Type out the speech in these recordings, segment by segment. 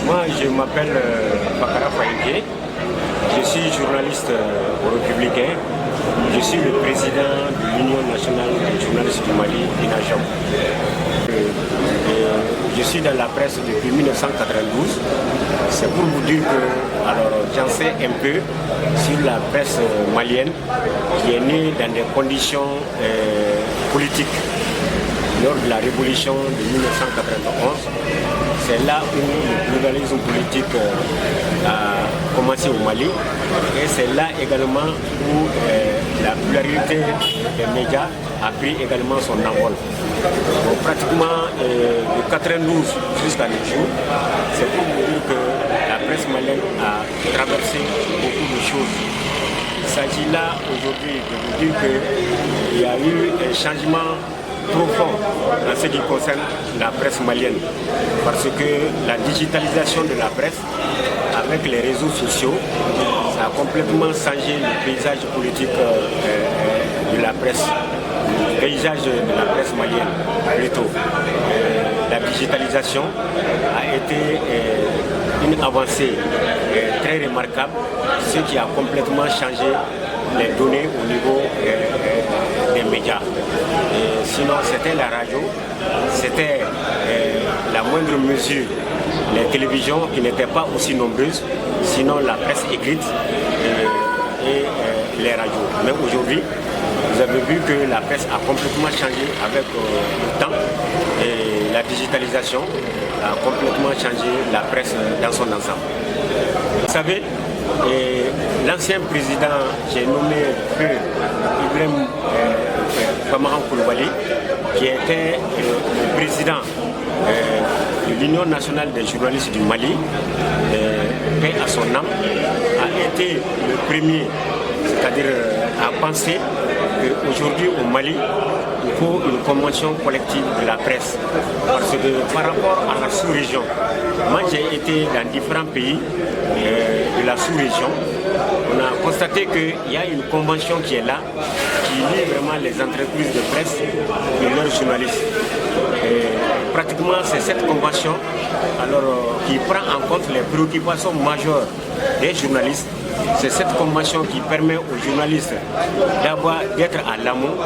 Moi, je m'appelle Bakara Faïké. Je suis journaliste au Républicain. Je suis le président de l'Union nationale des journalistes du Mali, l'INAJOM. Je suis dans la presse depuis 1992. C'est pour vous dire que j'en sais un peu sur la presse malienne qui est née dans des conditions politiques. Lors de la révolution de 1991, c'est là où le pluralisme politique a commencé au Mali et c'est là également où la pluralité des médias a pris également son envol. Donc, pratiquement de 92 jusqu'à nos jours, c'est pour vous dire que la presse malienne a traversé beaucoup de choses. Il s'agit là aujourd'hui de vous dire qu'il y a eu un changement profond en ce qui concerne la presse malienne, parce que la digitalisation de la presse avec les réseaux sociaux, ça a complètement changé le paysage politique de la presse, le paysage de la presse malienne plutôt. La digitalisation a été une avancée très remarquable, ce qui a complètement changé les données au niveau des médias. Sinon, c'était la radio, c'était la moindre mesure les télévisions qui n'étaient pas aussi nombreuses, sinon la presse écrite et les radios. Mais aujourd'hui, vous avez vu que la presse a complètement changé avec le temps et la digitalisation a complètement changé la presse dans son ensemble. Vous savez, l'ancien président, j'ai nommé Ibrahim Famaran Koulibaly, qui était le président de l'Union nationale des journalistes du Mali, paix à son âme, a été le premier, c'est-à-dire à penser qu'aujourd'hui au Mali, il faut une convention collective de la presse. Parce que par rapport à la sous-région, moi j'ai été dans différents pays de la sous-région, on a constaté qu'il y a une convention qui est là, qui lie vraiment les entreprises de presse et leurs journalistes. Et pratiquement c'est cette convention qui prend en compte les préoccupations majeures des journalistes. C'est cette convention qui permet aux journalistes d'être à l'amont.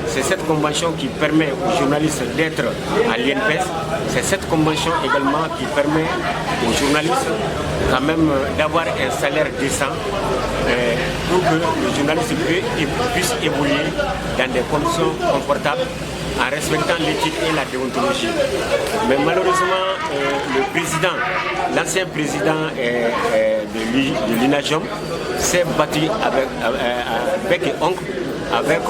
C'est cette convention qui permet aux journalistes d'être à l'INPES. C'est cette convention également qui permet aux journalistes quand même d'avoir un salaire décent pour que le journaliste puisse évoluer dans des conditions confortables en respectant l'éthique et la déontologie. Mais malheureusement, le président, l'ancien président de l'INAJOM s'est battu avec bec et ongle avec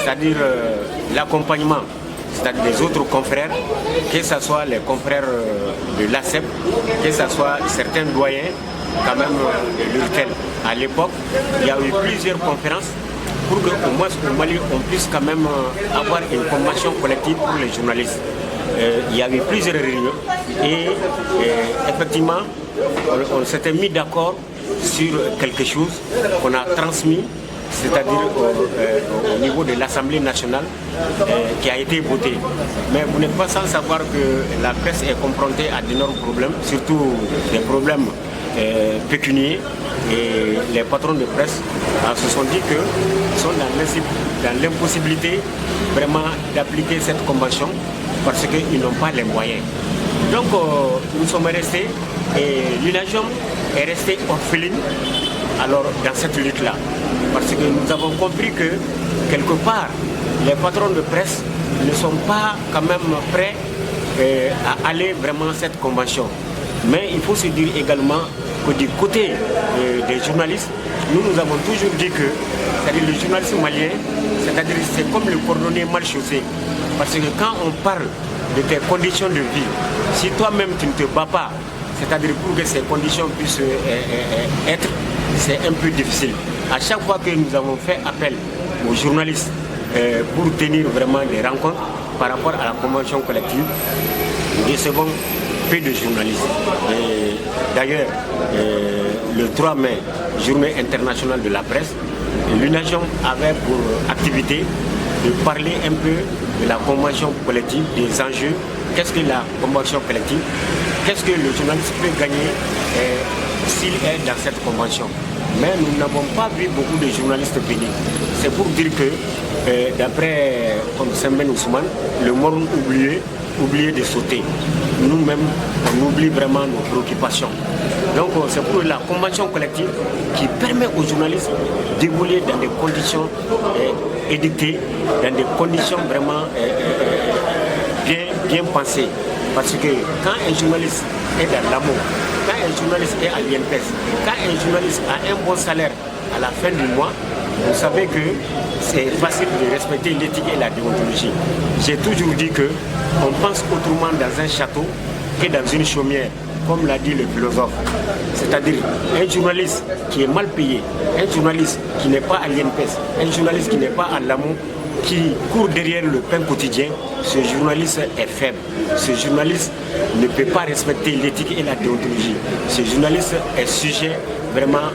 c'est-à-dire l'accompagnement, c'est-à-dire des autres confrères, que ce soit les confrères de l'ACEP, que ce soit certains doyens quand même de l'URTEL. À l'époque, il y a eu plusieurs conférences pour qu'au moins au Mali, on puisse quand même avoir une convention collective pour les journalistes. Il y a eu plusieurs réunions et effectivement, on s'était mis d'accord sur quelque chose qu'on a transmis, c'est-à-dire au niveau de l'Assemblée nationale qui a été votée. Mais vous n'êtes pas sans savoir que la presse est confrontée à d'énormes problèmes, surtout des problèmes pécuniaires. Et les patrons de presse se sont dit qu'ils sont dans l'impossibilité vraiment d'appliquer cette convention parce qu'ils n'ont pas les moyens. Donc nous sommes restés et l'INAJOM est resté orpheline dans cette lutte-là. Parce que nous avons compris que quelque part, les patrons de presse ne sont pas quand même prêts à aller vraiment à cette convention. Mais il faut se dire également que du côté des journalistes, nous avons toujours dit que c'est-à-dire le journalisme malien, c'est-à-dire c'est comme le cordonnier mal chaussé. Parce que quand on parle de tes conditions de vie, si toi-même tu ne te bats pas, c'est-à-dire pour que ces conditions puissent être, c'est un peu difficile. À chaque fois que nous avons fait appel aux journalistes pour tenir vraiment des rencontres par rapport à la convention collective, nous recevons peu de journalistes. D'ailleurs, le 3 mai, journée internationale de la presse, l'UNAJOM avait pour activité de parler un peu de la convention collective, des enjeux. Qu'est-ce que la convention collective? qu'est-ce que le journaliste peut gagner s'il est dans cette convention. Mais nous n'avons pas vu beaucoup de journalistes bénis. C'est pour dire que, d'après Semben Ousmane, le monde oublié de sauter. Nous-mêmes, on oublie vraiment nos préoccupations. Donc c'est pour la convention collective qui permet aux journalistes d'évoluer dans des conditions édictées, dans des conditions vraiment bien pensées. Parce que quand un journaliste est dans l'amour, quand un journaliste est à l'INPS, quand un journaliste a un bon salaire à la fin du mois, vous savez que c'est facile de respecter l'éthique et la déontologie. J'ai toujours dit qu'on pense autrement dans un château que dans une chaumière, comme l'a dit le philosophe. C'est-à-dire un journaliste qui est mal payé, un journaliste qui n'est pas à l'INPS, un journaliste qui n'est pas à l'amour, qui court derrière le pain quotidien, ce journaliste est faible. Ce journaliste ne peut pas respecter l'éthique et la déontologie. Ce journaliste est sujet vraiment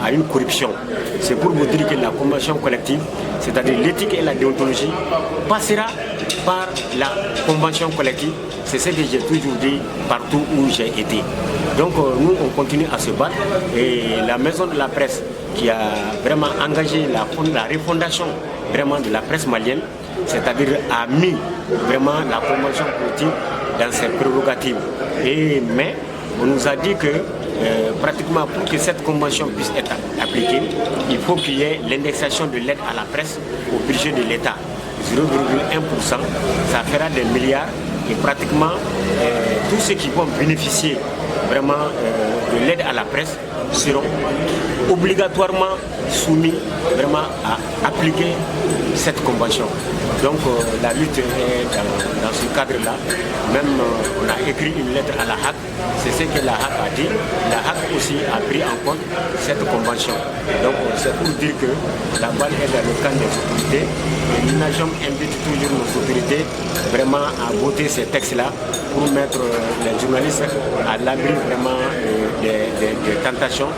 à une corruption. C'est pour vous dire que la convention collective, c'est-à-dire l'éthique et la déontologie, passera par la convention collective. C'est ce que j'ai toujours dit partout où j'ai été. Donc nous, on continue à se battre et la maison de la presse qui a vraiment engagé la refondation vraiment de la presse malienne, c'est-à-dire a mis vraiment la convention collective dans ses prérogatives. Mais on nous a dit que pratiquement pour que cette convention puisse être appliquée, il faut qu'il y ait l'indexation de l'aide à la presse au budget de l'État. 0,1%, ça fera des milliards et pratiquement tous ceux qui vont bénéficier vraiment de l'aide à la presse seront obligatoirement soumis vraiment à appliquer cette convention. Donc la lutte est dans ce cadre-là. Même on a écrit une lettre à la HAC, c'est ce que la HAC a dit. La HAC aussi a pris en compte cette convention. Donc c'est pour dire que la balle est dans le camp des autorités. Et l'UNAJOM invite toujours nos autorités vraiment à voter ces textes-là pour mettre les journalistes à l'abri vraiment des tentations,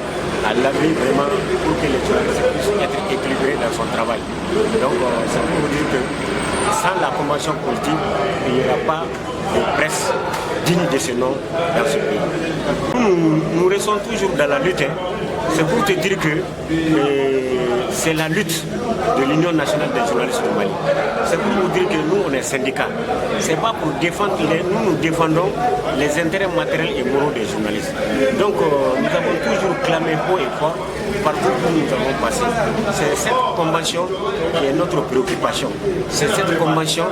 à l'abri vraiment pour que les journalistes puissent être équilibrés dans son travail. Donc c'est pour vous dire que sans la convention politique, il n'y aura pas de presse digne de ce nom dans ce pays. Nous restons toujours dans la lutte. C'est pour te dire que c'est la lutte de l'Union nationale des journalistes du Mali. C'est pour vous dire que nous, on est syndicat. C'est pas pour défendre, nous défendons les intérêts matériels et moraux des journalistes. Donc nous avons toujours clamé haut et fort partout où nous avons passé. C'est cette convention qui est notre préoccupation. C'est cette convention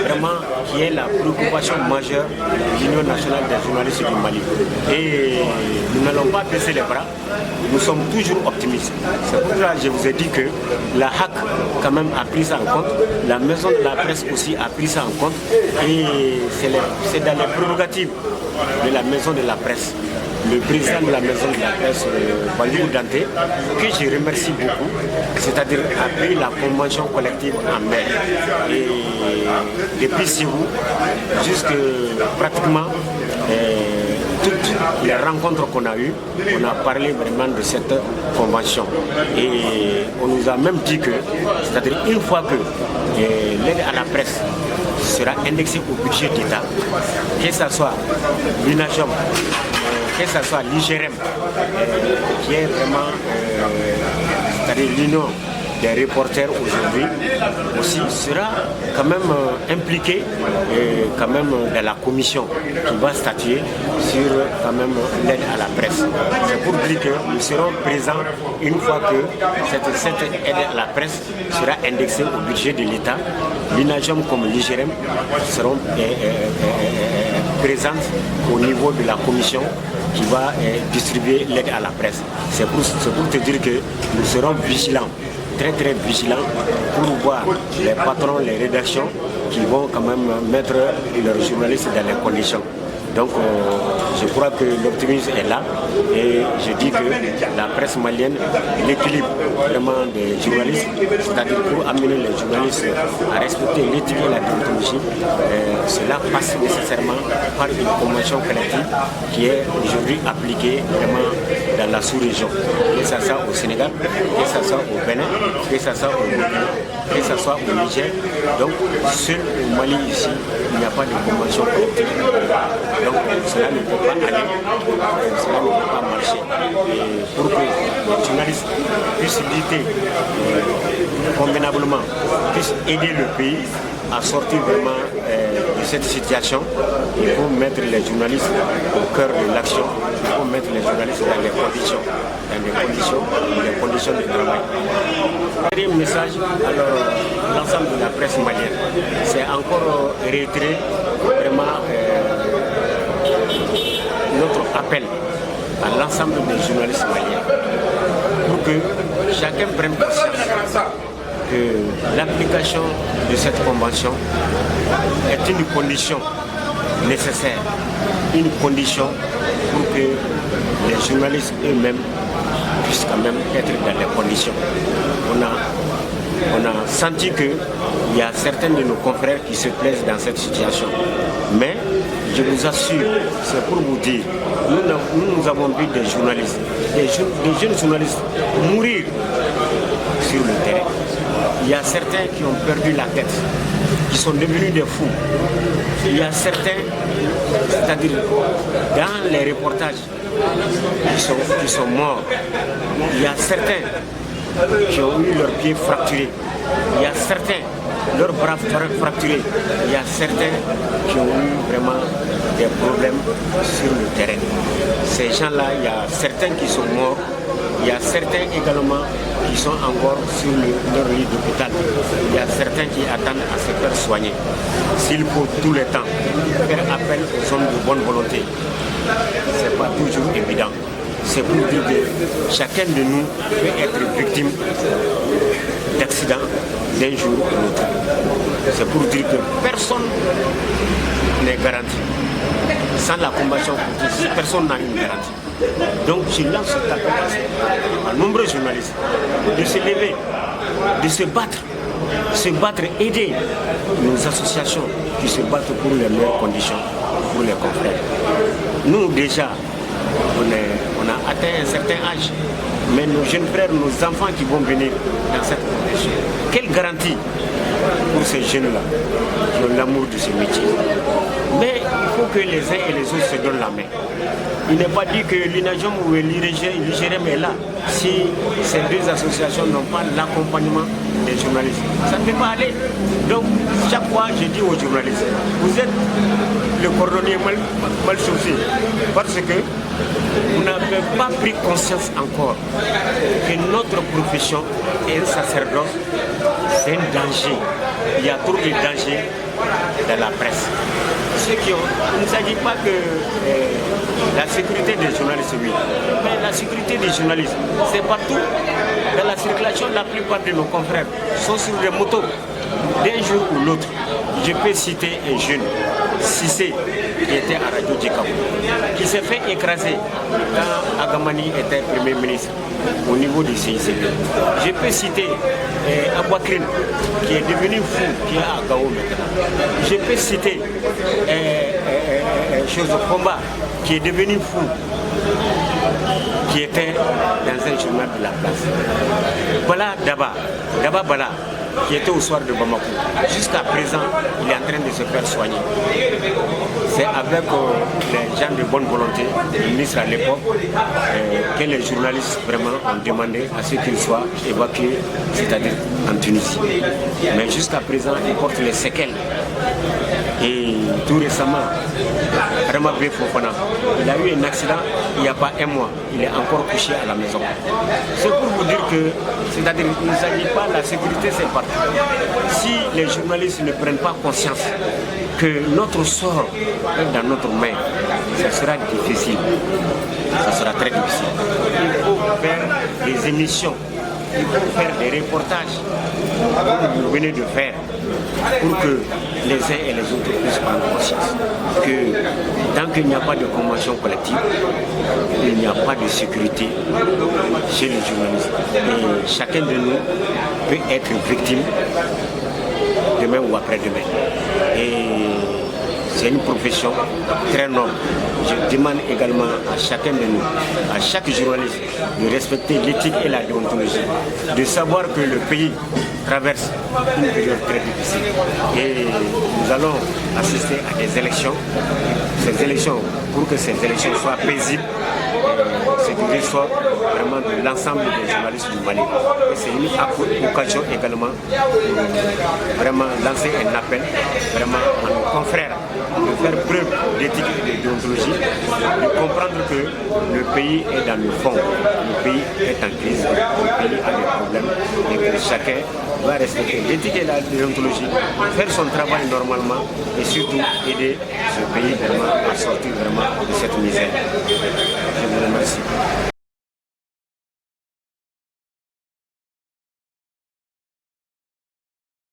vraiment qui est la préoccupation majeure de l'Union nationale des journalistes du Mali. Et nous n'allons pas baisser les bras. Nous sommes toujours optimistes. C'est pour ça que je vous ai dit que la HAC quand même a pris ça en compte, la maison de la presse aussi a pris ça en compte et c'est dans les prérogatives de la maison de la presse. Le président de la maison de la presse, Baliou Dante, que je remercie beaucoup, c'est-à-dire a pris la convention collective en main. Et depuis Sirou, jusque pratiquement toutes les rencontres qu'on a eues, on a parlé vraiment de cette convention. Et on nous a même dit que, c'est-à-dire une fois que l'aide à la presse sera indexée au budget d'État, que ce soit l'UNAJOM, que ce soit l'IGRM, qui est vraiment c'est-à-dire l'union des reporters aujourd'hui, aussi sera quand même impliqué quand même dans la commission qui va statuer sur quand même l'aide à la presse. C'est pour dire que nous serons présents une fois que cette aide à la presse sera indexée au budget de l'État. L'INAJOM comme l'IGRM seront présentes au niveau de la commission qui va distribuer l'aide à la presse. C'est pour te dire que nous serons vigilants, très très vigilants pour voir les patrons, les rédactions qui vont quand même mettre leurs journalistes dans les conditions. Donc Je crois que l'optimisme est là et je dis que la presse malienne, l'équilibre vraiment des journalistes, c'est-à-dire pour amener les journalistes à respecter l'éthique et la déontologie, cela passe nécessairement par une convention collective qui est aujourd'hui appliquée vraiment dans la sous-région, que ce soit au Sénégal, que ce soit au Bénin, que ce soit au Burkina, que ce soit au Niger. Donc seul au Mali ici, il n'y a pas de convention collective. Donc cela ne peut pas aller, cela ne peut pas marcher. Et pour que les journalistes puissent lutter convenablement, puissent aider le pays à sortir vraiment de cette situation, il faut mettre les journalistes au cœur de l'action, il faut mettre les journalistes dans les conditions de travail. Un message à l'ensemble de la presse malienne, c'est encore réitérer vraiment notre appel à l'ensemble des journalistes maliens pour que chacun prenne conscience que l'application de cette convention est une condition nécessaire, une condition pour que les journalistes eux-mêmes puissent quand même être dans les conditions. On a senti qu'il y a certains de nos confrères qui se plaisent dans cette situation. Mais je vous assure, c'est pour vous dire, nous avons vu des journalistes, des jeunes journalistes mourir sur le terrain. Il y a certains qui ont perdu la tête, qui sont devenus des fous. Il y a certains, c'est-à-dire dans les reportages, qui sont morts. Il y a certains qui ont eu leurs pieds fracturés. Il y a certains, leurs bras fracturés. Il y a certains qui ont eu vraiment des problèmes sur le terrain. Ces gens-là, il y a certains qui sont morts. Il y a certains également qui sont encore sur leur lit d'hôpital. Il y a certains qui attendent à se faire soigner. S'il faut tout le temps faire appel aux hommes de bonne volonté, ce n'est pas toujours évident. C'est pour dire que chacun de nous peut être victime d'accidents d'un jour ou l'autre. C'est pour dire que personne n'est garanti. Sans la convention, personne n'a une garantie. Donc je lance cet appel à nombreux journalistes de se lever, de se battre, aider nos associations qui se battent pour les meilleures conditions pour les confrères. Nous déjà, on a atteint un certain âge, mais nos jeunes frères, nos enfants qui vont venir dans cette condition, quelle garantie pour ces jeunes-là qui ont l'amour de ce métier? Mais il faut que les uns et les autres se donnent la main. Il n'est pas dit que l'INAJOM ou l'IGRM est là si ces deux associations n'ont pas l'accompagnement des journalistes. Ça ne peut pas aller. Donc, chaque fois, je dis aux journalistes, vous êtes le cordonnier mal chaussé parce que vous n'avez pas pris conscience encore que notre profession est un sacerdoce, c'est un danger. Il y a trop de dangers dans la presse. Il ne s'agit pas que la sécurité des journalistes, oui, mais la sécurité des journalistes, c'est partout. Dans la circulation, la plupart de nos confrères sont sur des motos d'un jour ou l'autre. Je peux citer un jeune, Cissé, qui était à Radio Djekabou, qui s'est fait écraser quand Agamani était Premier ministre au niveau du CICB. Je peux citer Abouakrine, qui est devenu fou, qui est à Gao maintenant. Je peux citer Chose Combat, qui est devenu fou, qui était dans un journal de la place. Bala Daba Bala, qui était au soir de Bamako. Jusqu'à présent, il est en train de se faire soigner. C'est avec les gens de bonne volonté, le ministre à l'époque, que les journalistes vraiment ont demandé à ce qu'ils soient évacués, c'est-à-dire en Tunisie. Mais jusqu'à présent, ils portent les séquelles. Et tout récemment, Ramabé Fofana, il a eu un accident il n'y a pas un mois. Il est encore couché à la maison. C'est pour vous dire que, c'est-à-dire qu'il ne s'agit pas de la sécurité, c'est partout. Si les journalistes ne prennent pas conscience que notre sort est dans notre main, ça sera difficile. Ça sera très difficile. Il faut faire des émissions, il faut faire des reportages, comme vous venez de faire. pour que les uns et les autres puissent prendre conscience que tant qu'il n'y a pas de convention collective, il n'y a pas de sécurité chez les journalistes. Et chacun de nous peut être victime demain ou après-demain. Et c'est une profession très noble. Je demande également à chacun de nous, à chaque journaliste, de respecter l'éthique et la déontologie, de savoir que le pays traverse une période très difficile. Et nous allons assister à des élections. Ces élections, pour que ces élections soient paisibles, c'est du ressort vraiment de l'ensemble des journalistes du Mali. Et c'est une occasion également de vraiment lancer un appel vraiment à nos confrères de faire preuve d'éthique et de déontologie, de comprendre que le pays est dans le fond, le pays est en crise, le pays a des problèmes et que chacun doit respecter l'éthique et la déontologie, faire son travail normalement et surtout aider ce pays vraiment à sortir vraiment de cette misère.